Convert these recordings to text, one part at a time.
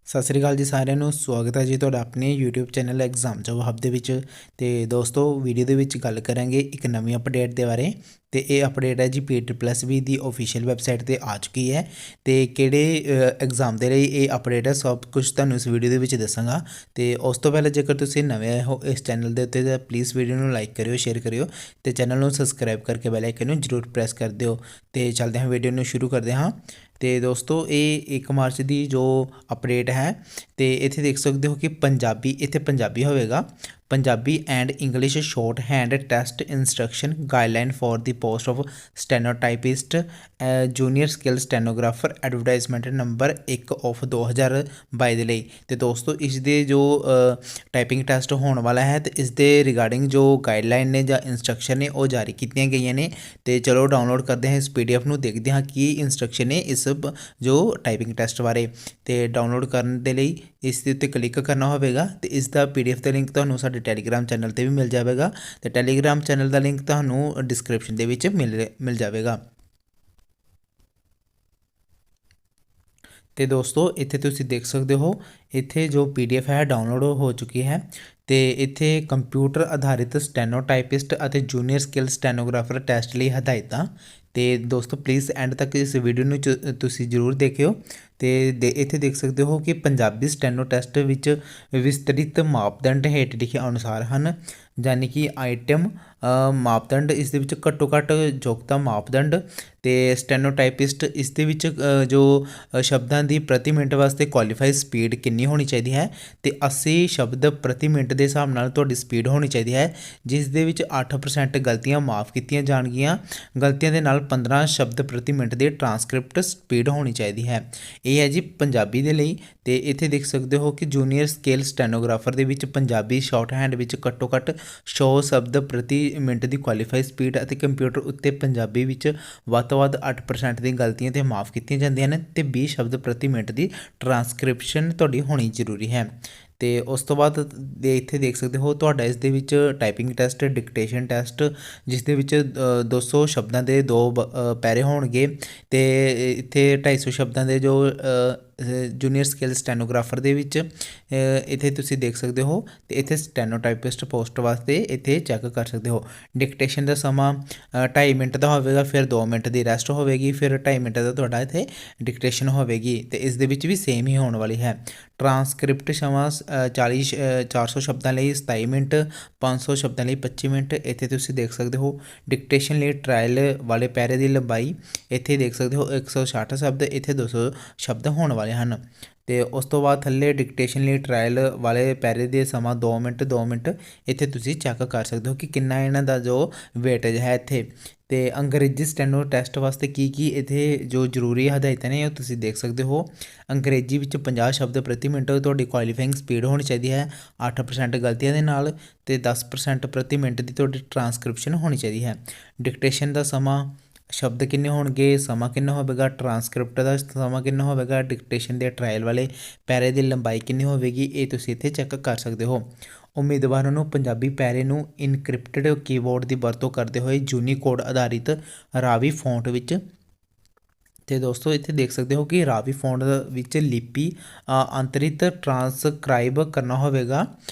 ਸਤਿ ਸ੍ਰੀ ਅਕਾਲ ਜੀ ਸਾਰਿਆਂ ਨੂੰ ਸਵਾਗਤ ਹੈ ਜੀ ਤੁਹਾਡਾ ਆਪਣੇ YouTube ਚੈਨਲ ਐਗਜ਼ਾਮ ਜਵਾਬ ਹੱਬ ਦੇ ਵਿੱਚ। ਤੇ ਦੋਸਤੋ ਵੀਡੀਓ ਦੇ ਵਿੱਚ ਗੱਲ ਕਰਾਂਗੇ ਇੱਕ ਨਵੀਂ ਅਪਡੇਟ ਦੇ ਬਾਰੇ। ਤੇ ਇਹ ਅਪਡੇਟ ਹੈ ਜੀ PEET+B ਦੀ ਆਫੀਸ਼ੀਅਲ ਵੈਬਸਾਈਟ ਤੇ ਆ ਚੁੱਕੀ ਹੈ। ਤੇ ਕਿਹੜੇ ਐਗਜ਼ਾਮ ਦੇ ਲਈ ਇਹ ਅਪਡੇਟ ਹੈ ਸਭ ਕੁਝ ਤੁਹਾਨੂੰ ਇਸ ਵੀਡੀਓ ਦੇ ਵਿੱਚ ਦੱਸਾਂਗਾ। ਤੇ ਉਸ ਤੋਂ ਪਹਿਲਾਂ ਜੇਕਰ ਤੁਸੀਂ ਨਵੇਂ ਹੋ ਇਸ ਚੈਨਲ ਦੇ ਉੱਤੇ ਤਾਂ ਪਲੀਜ਼ ਵੀਡੀਓ ਨੂੰ ਲਾਈਕ ਕਰਿਓ, ਸ਼ੇਅਰ ਕਰਿਓ ਤੇ ਚੈਨਲ ਨੂੰ ਸਬਸਕ੍ਰਾਈਬ ਕਰਕੇ ਬੈਲ ਆਈਕਨ ਨੂੰ ਜ਼ਰੂਰ ਪ੍ਰੈਸ ਕਰ ਦਿਓ। ਤੇ ਚੱਲਦੇ ਹਾਂ ਵੀਡੀਓ ਨੂੰ ਸ਼ੁਰੂ ਕਰਦੇ ਹਾਂ। ਤੇ ਦੋਸਤੋ ਇਹ 1 ਮਾਰਚ ਦੀ ਜੋ ਅਪਡੇਟ ਹੈ ਤੇ ਇੱਥੇ ਦੇਖ ਸਕਦੇ ਹੋ ਕਿ ਪੰਜਾਬੀ ਇੱਥੇ ਪੰਜਾਬੀ ਹੋਵੇਗਾ। Punjabi and English shorthand test instruction guideline for the post of stenotypist junior skill stenographer advertisement number 1 of 2022 ਦੇ ਲਈ। ਤੇ ਦੋਸਤੋ ਇਸ ਦੇ ਜੋ ਟਾਈਪਿੰਗ ਟੈਸਟ ਹੋਣ ਵਾਲਾ ਹੈ ਤੇ ਇਸ ਦੇ ਰਿਗਾਰਡਿੰਗ ਜੋ ਗਾਈਡਲਾਈਨ ਨੇ ਜਾਂ ਇੰਸਟਰਕਸ਼ਨ ਨੇ ਉਹ ਜਾਰੀ ਕੀਤੀਆਂ ਗਈਆਂ ਨੇ। ਤੇ ਚਲੋ ਡਾਊਨਲੋਡ ਕਰਦੇ ਹਾਂ ਇਸ PDF ਨੂੰ, ਦੇਖਦੇ ਹਾਂ ਕੀ ਇੰਸਟਰਕਸ਼ਨ ਨੇ ਇਸ ਜੋ ਟਾਈਪਿੰਗ ਟੈਸਟ ਬਾਰੇ। ਤੇ ਡਾਊਨਲੋਡ ਕਰਨ ਦੇ ਲਈ ਇਸ ਦੇ ਉੱਤੇ ਕਲਿੱਕ ਕਰਨਾ ਹੋਵੇਗਾ ਤੇ ਇਸ ਦਾ PDF ਦਾ ਲਿੰਕ ਤੁਹਾਨੂੰ ਸਾਡੇ ਟੈਲੀਗ੍ਰਾਮ ਚੈਨਲ ਤੇ ਵੀ ਮਿਲ ਜਾਵੇਗਾ। ਤੇ ਟੈਲੀਗ੍ਰਾਮ ਚੈਨਲ ਦਾ ਲਿੰਕ ਤੁਹਾਨੂੰ ਡਿਸਕ੍ਰਿਪਸ਼ਨ ਦੇ ਵਿੱਚ ਮਿਲ ਜਾਵੇਗਾ। ਤੇ ਦੋਸਤੋ ਇੱਥੇ ਤੁਸੀਂ ਦੇਖ ਸਕਦੇ ਹੋ ਇੱਥੇ ਜੋ PDF ਹੈ ਡਾਊਨਲੋਡ ਹੋ ਚੁੱਕੀ ਹੈ। ਤੇ ਇੱਥੇ ਕੰਪਿਊਟਰ ਆਧਾਰਿਤ ਸਟੈਨੋਟਾਈਪਿਸਟ ਅਤੇ ਜੂਨੀਅਰ ਸਕਿੱਲ ਸਟੈਨੋਗ੍ਰਾਫਰ ਟੈਸਟ ਲਈ ਹਦਾਇਤਾਂ। ਤੇ ਦੋਸਤੋ ਪਲੀਜ਼ ਐਂਡ ਤੱਕ ਇਸ ਵੀਡੀਓ ਨੂੰ ਤੁਸੀਂ ਜ਼ਰੂਰ ਦੇਖਿਓ। ਤੇ ਇੱਥੇ ਦੇਖ ਸਕਦੇ ਹੋ ਕਿ ਪੰਜਾਬੀ ਸਟੈਨੋ ਟੈਸਟ ਵਿੱਚ ਵਿਸਤ੍ਰਿਤ ਮਾਪਦੰਡ ਹੇਠ ਲਿਖੇ ਅਨੁਸਾਰ ਹਨ। ਯਾਨੀ ਕਿ ਆਈਟਮ ਮਾਪਦੰਡ ਇਸ ਦੇ ਵਿੱਚ ਘੱਟੋ ਘੱਟ ਯੋਗਤਾ ਮਾਪਦੰਡ। ਤੇ ਸਟੈਨੋਟਾਈਪਿਸਟ ਇਸ ਦੇ ਵਿੱਚ ਜੋ ਸ਼ਬਦਾਂ ਦੀ ਪ੍ਰਤੀ ਮਿੰਟ ਵਾਸਤੇ ਕੁਆਲੀਫਾਈ ਸਪੀਡ ਕਿੰਨੀ ਹੋਣੀ ਚਾਹੀਦੀ ਹੈ ਤੇ 80 ਸ਼ਬਦ ਪ੍ਰਤੀ ਮਿੰਟ ਦੇ ਹਿਸਾਬ ਨਾਲ ਤੁਹਾਡੀ ਸਪੀਡ ਹੋਣੀ ਚਾਹੀਦੀ ਹੈ, ਜਿਸ ਦੇ ਵਿੱਚ 8% ਗਲਤੀਆਂ ਮਾਫ ਕੀਤੀਆਂ ਜਾਣਗੀਆਂ। ਗਲਤੀਆਂ ਦੇ ਨਾਲ 15 ਸ਼ਬਦ ਪ੍ਰਤੀ ਮਿੰਟ ਦੀ ਟਰਾਂਸਕ੍ਰਿਪਟ ਸਪੀਡ ਹੋਣੀ ਚਾਹੀਦੀ ਹੈ। ਇਹ ਹੈ ਜੀ ਪੰਜਾਬੀ ਦੇ ਲਈ। ਤੇ ਇੱਥੇ ਦੇਖ ਸਕਦੇ ਹੋ ਕਿ ਜੂਨੀਅਰ ਸਕੇਲ ਸਟੈਨੋਗ੍ਰਾਫਰ ਦੇ ਵਿੱਚ ਪੰਜਾਬੀ ਸ਼ਾਰਟ ਹੈਂਡ ਵਿੱਚ ਘੱਟੋ ਘੱਟ 100 ਸ਼ਬਦ ਪ੍ਰਤੀ ਮਿੰਟ ਦੀ ਕੁਆਲੀਫਾਈ ਸਪੀਡ ਅਤੇ ਕੰਪਿਊਟਰ ਉੱਤੇ ਪੰਜਾਬੀ ਵਿੱਚ ਵੱਧ ਤੋਂ ਵੱਧ 8% ਦੀ ਗਲਤੀਆਂ ਤੇ ਮਾਫ ਕੀਤੀਆਂ ਜਾਂਦੀਆਂ ਨੇ ਤੇ 20 ਸ਼ਬਦ ਪ੍ਰਤੀ ਮਿੰਟ ਦੀ ਟਰਾਂਸਕ੍ਰਿਪਸ਼ਨ ਤੁਹਾਡੀ ਹੋਣੀ ਜ਼ਰੂਰੀ ਹੈ। ਤੇ ਉਸ ਤੋਂ ਬਾਅਦ ਇੱਥੇ ਦੇਖ ਸਕਦੇ ਹੋ ਤੁਹਾਡਾ ਇਸ ਦੇ ਵਿੱਚ ਟਾਈਪਿੰਗ ਟੈਸਟ, ਡਿਕਟੇਸ਼ਨ ਟੈਸਟ, ਜਿਸ ਦੇ ਵਿੱਚ 200 ਸ਼ਬਦਾਂ ਦੇ 2 ਪੈਰੇ ਹੋਣਗੇ। ਤੇ ਇੱਥੇ 250 ਸ਼ਬਦਾਂ ਦੇ ਜੋ ਜੂਨੀਅਰ ਸਕਿੱਲ ਸਟੈਨੋਗ੍ਰਾਫਰ ਦੇ ਵਿੱਚ ਇੱਥੇ ਤੁਸੀਂ ਦੇਖ ਸਕਦੇ ਹੋ। ਤੇ ਇੱਥੇ ਸਟੈਨੋਟਾਈਪਿਸਟ ਪੋਸਟ ਵਾਸਤੇ ਇੱਥੇ ਚੈੱਕ ਕਰ ਸਕਦੇ ਹੋ। ਡਿਕਟੇਸ਼ਨ ਦਾ ਸਮਾਂ 2.5 ਮਿੰਟ ਦਾ ਹੋਵੇਗਾ, ਫਿਰ 2 ਮਿੰਟ ਦੀ ਰੈਸਟ ਹੋਵੇਗੀ, ਫਿਰ 2.5 ਮਿੰਟ ਦਾ ਤੁਹਾਡਾ ਇੱਥੇ ਡਿਕਟੇਸ਼ਨ ਹੋਵੇਗੀ। ਤੇ ਇਸ ਦੇ ਵਿੱਚ ਵੀ ਸੇਮ ਹੀ ਹੋਣ ਵਾਲੀ ਹੈ। ਟਰਾਂਸਕ੍ਰਿਪਟ ਸਮਾਂ 400 ਸ਼ਬਦਾਂ ਲਈ 27 ਮਿੰਟ, 500 ਸ਼ਬਦਾਂ ਲਈ 25 ਮਿੰਟ। ਇੱਥੇ ਤੁਸੀਂ ਦੇਖ ਸਕਦੇ ਹੋ ਡਿਕਟੇਸ਼ਨ ਲਈ ਟਰਾਇਲ ਵਾਲੇ ਪੈਰੇ ਦੀ ਲੰਬਾਈ ਇੱਥੇ ਦੇਖ ਸਕਦੇ ਹੋ 160 ਸ਼ਬਦ, ਇੱਥੇ 200 ਸ਼ਬਦ ਹੋਣ ਵਾਲੇ ਹਨ। ਤੇ ਉਸ ਤੋਂ ਬਾਅਦ ਥੱਲੇ ਡਿਕਟੇਸ਼ਨ ਲਈ ਟਰਾਇਲ ਵਾਲੇ ਪੈਰੇ ਦੇ ਸਮਾਂ 2 ਮਿੰਟ 2 ਮਿੰਟ। ਇੱਥੇ ਤੁਸੀਂ ਚੈੱਕ ਕਰ ਸਕਦੇ ਹੋ ਕਿ ਕਿੰਨਾ ਇਹਨਾਂ ਦਾ ਜੋ ਵੇਟੇਜ ਹੈ ਇੱਥੇ। ਤੇ ਅੰਗਰੇਜ਼ੀ ਸਟੈਨੋ ਟੈਸਟ ਵਾਸਤੇ ਕੀ ਇੱਥੇ ਜੋ ਜ਼ਰੂਰੀ ਹਦਾਇਤਾਂ ਨੇ ਉਹ ਤੁਸੀਂ ਦੇਖ ਸਕਦੇ ਹੋ। ਅੰਗਰੇਜ਼ੀ ਵਿੱਚ 50 ਸ਼ਬਦ ਪ੍ਰਤੀ ਮਿੰਟ ਤੁਹਾਡੀ ਕੁਆਲੀਫਾਈਂਗ ਸਪੀਡ ਹੋਣੀ ਚਾਹੀਦੀ ਹੈ 8% ਗਲਤੀਆਂ ਦੇ ਨਾਲ, ਤੇ 10% ਪ੍ਰਤੀ ਮਿੰਟ ਦੀ ਤੁਹਾਡੀ ਟਰਾਂਸਕ੍ਰਿਪਸ਼ਨ ਹੋਣੀ ਚਾਹੀਦੀ ਹੈ। ਡਿਕਟੇਸ਼ਨ ਦਾ ਸਮਾਂ ਸ਼ਬਦ ਕਿੰਨੇ ਹੋਣਗੇ, ਸਮਾਂ ਕਿੰਨਾ ਹੋਵੇਗਾ, ਟਰਾਂਸਕ੍ਰਿਪਟ ਦਾ ਸਮਾਂ ਕਿੰਨਾ ਹੋਵੇਗਾ, ਡਿਕਟੇਸ਼ਨ ਦੇ ਟਰਾਇਲ ਵਾਲੇ ਪੈਰੇ ਦੀ ਲੰਬਾਈ ਕਿੰਨੀ ਹੋਵੇਗੀ, ਇਹ ਤੁਸੀਂ ਇੱਥੇ ਚੈੱਕ ਕਰ ਸਕਦੇ ਹੋ। ਉਮੀਦਵਾਰਾਂ ਨੂੰ ਪੰਜਾਬੀ ਪੈਰੇ ਨੂੰ ਇਨਕ੍ਰਿਪਟਡ ਕੀਬੋਰਡ ਦੀ ਵਰਤੋਂ ਕਰਦੇ ਹੋਏ ਯੂਨੀਕੋਡ ਆਧਾਰਿਤ ਰਾਵੀ ਫੌਂਟ ਵਿੱਚ। ਤੇ ਦੋਸਤੋ ਇੱਥੇ ਦੇਖ ਸਕਦੇ ਹੋ ਕਿ ਰਾਵੀ ਫੌਂਟ ਵਿੱਚ ਲਿਪੀ ਅੰਤਰਿਤ ਟਰਾਂਸਕ੍ਰਾਈਬ ਕਰਨਾ ਹੋਵੇਗਾ।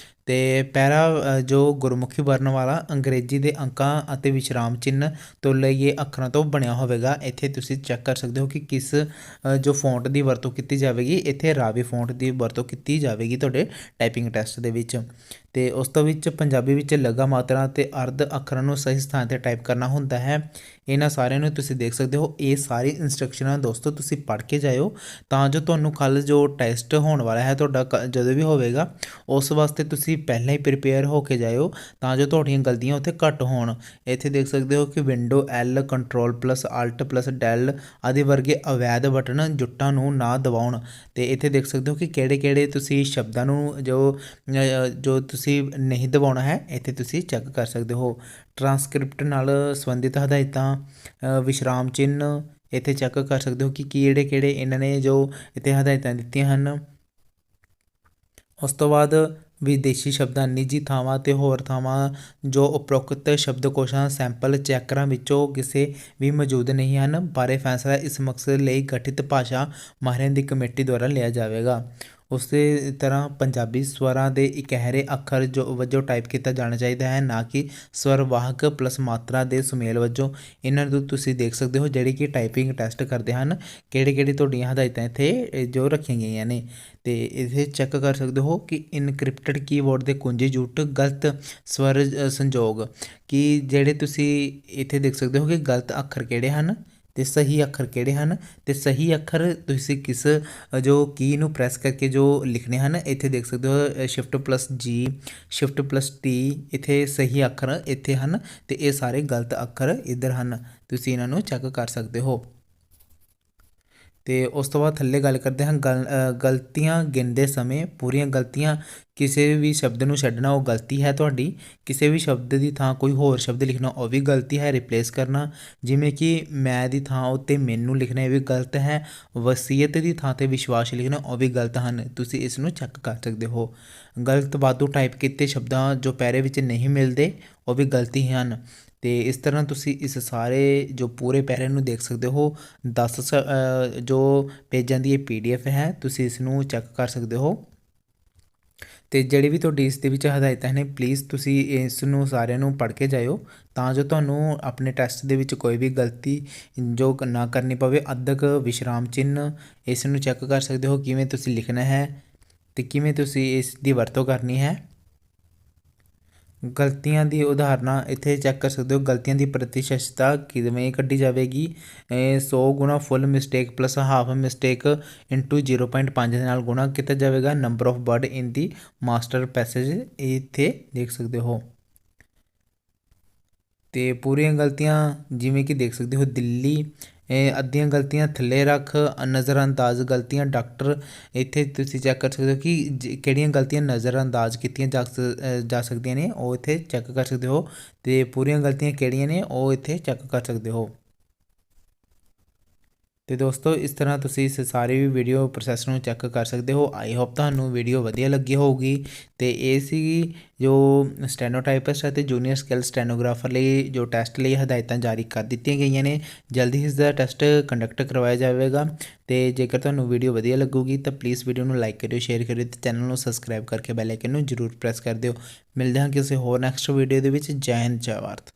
ਤੇ ਪੈਰਾ ਜੋ ਗੁਰਮੁਖੀ ਵਰਨ ਵਾਲਾ ਅੰਗਰੇਜ਼ੀ ਦੇ ਅੰਕਾਂ ਅਤੇ ਵਿਸ਼ਰਾਮ ਚਿੰਨ੍ਹ ਤੋਂ ਲਈਏ ਅੱਖਰਾਂ ਤੋਂ ਬਣਿਆ ਹੋਵੇਗਾ। ਇੱਥੇ ਤੁਸੀਂ ਚੈੱਕ ਕਰ ਸਕਦੇ ਹੋ ਕਿ ਕਿਸ ਜੋ ਫੌਂਟ ਦੀ ਵਰਤੋਂ ਕੀਤੀ ਜਾਵੇਗੀ। ਇੱਥੇ ਰਾਵੀ ਫੌਂਟ ਦੀ ਵਰਤੋਂ ਕੀਤੀ ਜਾਵੇਗੀ ਤੁਹਾਡੇ ਟਾਈਪਿੰਗ ਟੈਸਟ ਦੇ ਵਿੱਚ। ਤੇ ਉਸ ਤੋਂ ਵਿੱਚ ਪੰਜਾਬੀ ਵਿੱਚ ਲਗਾ ਮਾਤਰਾ ਅਤੇ ਅਰਧ ਅੱਖਰਾਂ ਨੂੰ ਸਹੀ ਸਥਾਨ 'ਤੇ ਟਾਈਪ ਕਰਨਾ ਹੁੰਦਾ ਹੈ। ਇਹਨਾਂ ਸਾਰਿਆਂ ਨੂੰ ਤੁਸੀਂ ਦੇਖ ਸਕਦੇ ਹੋ। ਇਹ ਸਾਰੀ ਇੰਸਟਰਕਸ਼ਨਾਂ ਦੋਸਤੋ ਤੁਸੀਂ ਪੜ੍ਹ ਕੇ ਜਾਇਓ ਤਾਂ ਜੋ ਤੁਹਾਨੂੰ ਕੱਲ੍ਹ ਜੋ ਟੈਸਟ ਹੋਣ ਵਾਲਾ ਹੈ ਤੁਹਾਡਾ ਜਦੋਂ ਵੀ ਹੋਵੇਗਾ ਉਸ ਵਾਸਤੇ ਤੁਸੀਂ ਪਹਿਲਾਂ ਹੀ ਪ੍ਰੀਪੇਅਰ ਹੋ ਕੇ ਜਾਇਓ ਤਾਂ ਜੋ ਤੁਹਾਡੀਆਂ ਗਲਤੀਆਂ ਉੱਥੇ ਘੱਟ ਹੋਣ। ਇੱਥੇ ਦੇਖ ਸਕਦੇ ਹੋ ਕਿ ਵਿੰਡੋ L Ctrl+Alt+Del ਆਦਿ ਵਰਗੇ ਅਵੈਧ ਬਟਨ ਜੁੱਟਾਂ ਨੂੰ ਨਾ ਦਬਾਉਣ। ਤੇ ਇੱਥੇ ਦੇਖ ਸਕਦੇ ਹੋ ਕਿ ਕਿਹੜੇ ਤੁਸੀਂ ਸ਼ਬਦਾਂ ਨੂੰ ਜੋ ਤੁਸੀਂ ਨਹੀਂ ਦਬਾਉਣਾ ਹੈ ਇੱਥੇ ਤੁਸੀਂ ਚੈੱਕ ਕਰ ਸਕਦੇ ਹੋ। ਟਰਾਂਸਕ੍ਰਿਪਟ ਨਾਲ ਸੰਬੰਧਿਤ ਹਦਾਇਤਾਂ, ਵਿਸ਼ਰਾਮ ਚਿੰਨ੍ਹ ਇੱਥੇ ਚੈੱਕ ਕਰ ਸਕਦੇ ਹੋ ਕਿ ਕਿਹੜੇ ਇਹਨਾਂ ਨੇ ਜੋ ਇੱਥੇ ਹਦਾਇਤਾਂ ਦਿੱਤੀਆਂ ਹਨ। ਉਸ ਤੋਂ ਬਾਅਦ ਵਿਦੇਸ਼ੀ ਸ਼ਬਦਾਂ, ਨਿੱਜੀ ਥਾਵਾਂ ਅਤੇ ਹੋਰ ਥਾਵਾਂ ਜੋ ਉਪਰੋਕਤ ਸ਼ਬਦਕੋਸ਼ਾਂ ਸੈਂਪਲ ਚੈਕਰਾਂ ਵਿੱਚੋਂ ਕਿਸੇ ਵੀ ਮੌਜੂਦ ਨਹੀਂ ਹਨ ਬਾਰੇ ਫੈਸਲਾ ਇਸ ਮਕਸਦ ਲਈ ਗਠਿਤ ਭਾਸ਼ਾ ਮਾਹਿਰਾਂ ਦੀ ਕਮੇਟੀ ਦੁਆਰਾ ਲਿਆ ਜਾਵੇਗਾ। ਉਸੇ ਤਰ੍ਹਾਂ ਪੰਜਾਬੀ ਸਵਰਾਂ ਦੇ ਇਕਹਿਰੇ ਅੱਖਰ ਜੋ ਵਜੋਂ ਟਾਈਪ ਕੀਤਾ ਜਾਣਾ ਚਾਹੀਦਾ ਹੈ, ਨਾ ਕਿ ਸਵਰ ਵਾਹਕ ਪਲੱਸ ਮਾਤਰਾ ਦੇ ਸੁਮੇਲ ਵਜੋਂ। ਇਹਨਾਂ ਨੂੰ ਤੁਸੀਂ ਦੇਖ ਸਕਦੇ ਹੋ ਜਿਹੜੇ ਕਿ ਟਾਈਪਿੰਗ ਟੈਸਟ ਕਰਦੇ ਹਨ, ਕਿਹੜੀ ਤੁਹਾਡੀਆਂ ਹਦਾਇਤਾਂ ਇੱਥੇ ਜੋ ਰੱਖੀਆਂ ਗਈਆਂ ਨੇ। ਤੇ ਇਹ ਚੈੱਕ ਕਰ ਸਕਦੇ ਹੋ ਕਿ ਇਨਕ੍ਰਿਪਟਡ ਕੀਬੋਰਡ ਦੇ ਕੁੰਜੀ ਜੁਟ ਗਲਤ ਸਵਰ ਸੰਜੋਗ, ਕਿ ਜਿਹੜੇ ਤੁਸੀਂ ਇੱਥੇ ਦੇਖ ਸਕਦੇ ਹੋ ਕਿ ਗਲਤ ਅੱਖਰ ਕਿਹੜੇ ਹਨ ਤੇ ਸਹੀ ਅੱਖਰ ਕਿਹੜੇ ਹਨ, ਤੇ ਸਹੀ ਅੱਖਰ ਤੁਸੀਂ ਕਿਸ ਜੋ ਕੀ ਨੂੰ ਪ੍ਰੈਸ ਕਰਕੇ ਜੋ ਲਿਖਣੇ ਹਨ। ਇੱਥੇ ਦੇਖ ਸਕਦੇ ਹੋ Shift+G, Shift+T, ਇੱਥੇ ਸਹੀ ਅੱਖਰ ਇੱਥੇ ਹਨ ਤੇ ਇਹ ਸਾਰੇ ਗਲਤ ਅੱਖਰ ਇੱਧਰ ਹਨ, ਤੁਸੀਂ ਇਹਨਾਂ ਨੂੰ ਚੈੱਕ ਕਰ ਸਕਦੇ ਹੋ। ਤੇ ਉਸ ਤੋਂ ਬਾਅਦ ਥੱਲੇ ਗੱਲ ਕਰਦੇ ਹਾਂ ਗਲਤੀਆਂ ਗਿਣਦੇ ਸਮੇਂ ਪੂਰੀਆਂ ਗਲਤੀਆਂ, ਕਿਸੇ ਵੀ ਸ਼ਬਦ ਨੂੰ ਛੱਡਣਾ ਉਹ ਗਲਤੀ ਹੈ ਤੁਹਾਡੀ, ਕਿਸੇ ਵੀ ਸ਼ਬਦ ਦੀ ਥਾਂ ਕੋਈ ਹੋਰ ਸ਼ਬਦ ਲਿਖਣਾ ਉਹ ਵੀ ਗਲਤੀ ਹੈ, ਰਿਪਲੇਸ ਕਰਨਾ ਜਿਵੇਂ ਕਿ ਮੈਂ ਦੀ ਥਾਂ ਉੱਤੇ ਮੈਨੂੰ ਲਿਖਣਾ ਇਹ ਵੀ ਗਲਤ ਹੈ, ਵਸੀਅਤ ਦੀ ਥਾਂ 'ਤੇ ਵਿਸ਼ਵਾਸ ਲਿਖਣਾ ਉਹ ਵੀ ਗਲਤ ਹਨ, ਤੁਸੀਂ ਇਸ ਨੂੰ ਚੈੱਕ ਕਰ ਸਕਦੇ ਹੋ। ਗਲਤ ਵਾਧੂ ਟਾਈਪ ਕੀਤੇ ਸ਼ਬਦਾਂ ਜੋ ਪੈਰੇ ਵਿੱਚ ਨਹੀਂ ਮਿਲਦੇ ਉਹ ਵੀ ਗਲਤੀ ਹਨ। ਤੇ ਇਸ ਤਰ੍ਹਾਂ ਤੁਸੀਂ ਇਸ ਸਾਰੇ ਜੋ ਪੂਰੇ ਪੈਰੇ ਨੂੰ ਦੇਖ ਸਕਦੇ ਹੋ। 10 ਜੋ ਪੇਜਾਂ ਦੀ ਇਹ PDF ਹੈ, ਤੁਸੀਂ ਇਸ ਨੂੰ ਚੈੱਕ ਕਰ ਸਕਦੇ ਹੋ। ਤੇ ਜਿਹੜੀ ਵੀ ਤੁਹਾਡੀ ਇਸ ਦੇ ਵਿੱਚ ਹਦਾਇਤਾਂ ਨੇ, ਪਲੀਜ਼ ਤੁਸੀਂ ਇਸ ਨੂੰ ਸਾਰਿਆਂ ਨੂੰ ਪੜ੍ਹ ਕੇ ਜਾਇਓ ਤਾਂ ਜੋ ਤੁਹਾਨੂੰ ਆਪਣੇ ਟੈਸਟ ਦੇ ਵਿੱਚ ਕੋਈ ਵੀ ਗਲਤੀ ਜੋ ਨਾ ਕਰਨੀ ਪਵੇ। ਅੱਧਕ ਵਿਸ਼ਰਾਮ ਚਿੰਨ੍ਹ, ਇਸ ਨੂੰ ਚੈੱਕ ਕਰ ਸਕਦੇ ਹੋ ਕਿਵੇਂ ਤੁਸੀਂ ਲਿਖਣਾ ਹੈ ਤੇ ਕਿਵੇਂ ਤੁਸੀਂ ਇਸ ਦੀ ਵਰਤੋਂ ਕਰਨੀ ਹੈ। ਗਲਤੀਆਂ ਦੀ ਉਦਾਹਰਨਾਂ ਇੱਥੇ ਚੈੱਕ ਕਰ ਸਕਦੇ ਹੋ। ਗਲਤੀਆਂ ਦੀ ਪ੍ਰਤੀਸ਼ਤਤਾ ਕਿਵੇਂ ਕੱਢੀ ਜਾਵੇਗੀ, 100 ਗੁਣਾ full mistake plus half mistake into 0.5 ਦੇ ਨਾਲ ਗੁਣਾ ਕੀਤਾ ਜਾਵੇਗਾ। Number of word in the master passage ਇੱਥੇ ਦੇਖ ਸਕਦੇ ਹੋ। ਤੇ ਪੂਰੀਆਂ ਗਲਤੀਆਂ ਜਿਵੇਂ ਕਿ ਦੇਖ ਸਕਦੇ ਹੋ ਦਿੱਲੀ, ਅੱਧੀਆਂ ਗਲਤੀਆਂ ਥੱਲੇ ਰੱਖ, ਨਜ਼ਰਅੰਦਾਜ਼ ਗਲਤੀਆਂ ਡਾਕਟਰ, ਇੱਥੇ ਤੁਸੀਂ ਚੈੱਕ ਕਰ ਸਕਦੇ ਹੋ ਕਿ ਕਿਹੜੀਆਂ ਗਲਤੀਆਂ ਨਜ਼ਰਅੰਦਾਜ਼ ਕੀਤੀਆਂ ਜਾ ਸਕਦੀਆਂ ਨੇ, ਉਹ ਇੱਥੇ ਚੈੱਕ ਕਰ ਸਕਦੇ ਹੋ। ਤੇ ਪੂਰੀਆਂ ਗਲਤੀਆਂ ਕਿਹੜੀਆਂ ਨੇ ਉਹ ਇੱਥੇ ਚੈੱਕ ਕਰ ਸਕਦੇ ਹੋ। ਤੇ ਦੋਸਤੋ ਇਸ ਤਰ੍ਹਾਂ ਤੁਸੀਂ ਇਸ ਸਾਰੇ ਵੀ ਵੀਡੀਓ ਪ੍ਰੋਸੈਸ ਨੂੰ ਚੈੱਕ ਕਰ ਸਕਦੇ ਹੋ। ਆਈ ਹੋਪ ਤੁਹਾਨੂੰ ਵੀਡੀਓ ਵਧੀਆ ਲੱਗੀ ਹੋਊਗੀ। ਤੇ ਇਹ ਸੀ ਜੋ ਸਟੈਨੋਟਾਈਪਿਸਟ ਅਤੇ ਜੂਨੀਅਰ ਸਕਿੱਲ ਸਟੈਨੋਗ੍ਰਾਫਰ ਲਈ ਜੋ ਟੈਸਟ ਲਈ ਹਦਾਇਤਾਂ ਜਾਰੀ ਕਰ ਦਿੱਤੀਆਂ ਗਈਆਂ ਨੇ। ਜਲਦੀ ਹੀ ਇਸ ਦਾ ਟੈਸਟ ਕੰਡਕਟ ਕਰਵਾਇਆ ਜਾਵੇਗਾ। ਤੇ ਜੇਕਰ ਤੁਹਾਨੂੰ ਵੀਡੀਓ ਵਧੀਆ ਲੱਗੂਗੀ ਤਾਂ ਪਲੀਜ਼ ਵੀਡੀਓ ਨੂੰ ਲਾਈਕ ਕਰਿਓ, ਸ਼ੇਅਰ ਕਰਿਓ ਤੇ ਚੈਨਲ ਨੂੰ ਸਬਸਕ੍ਰਾਈਬ ਕਰਕੇ ਬੈਲ ਆਈਕਨ ਨੂੰ ਜ਼ਰੂਰ ਪ੍ਰੈਸ ਕਰ ਦਿਓ। ਮਿਲਦੇ ਹਾਂ ਕਿਸੇ ਹੋਰ ਨੈਕਸਟ ਵੀਡੀਓ ਦੇ ਵਿੱਚ। ਜੈ ਹਿੰਦ, ਜੈ ਭਾਰਤ।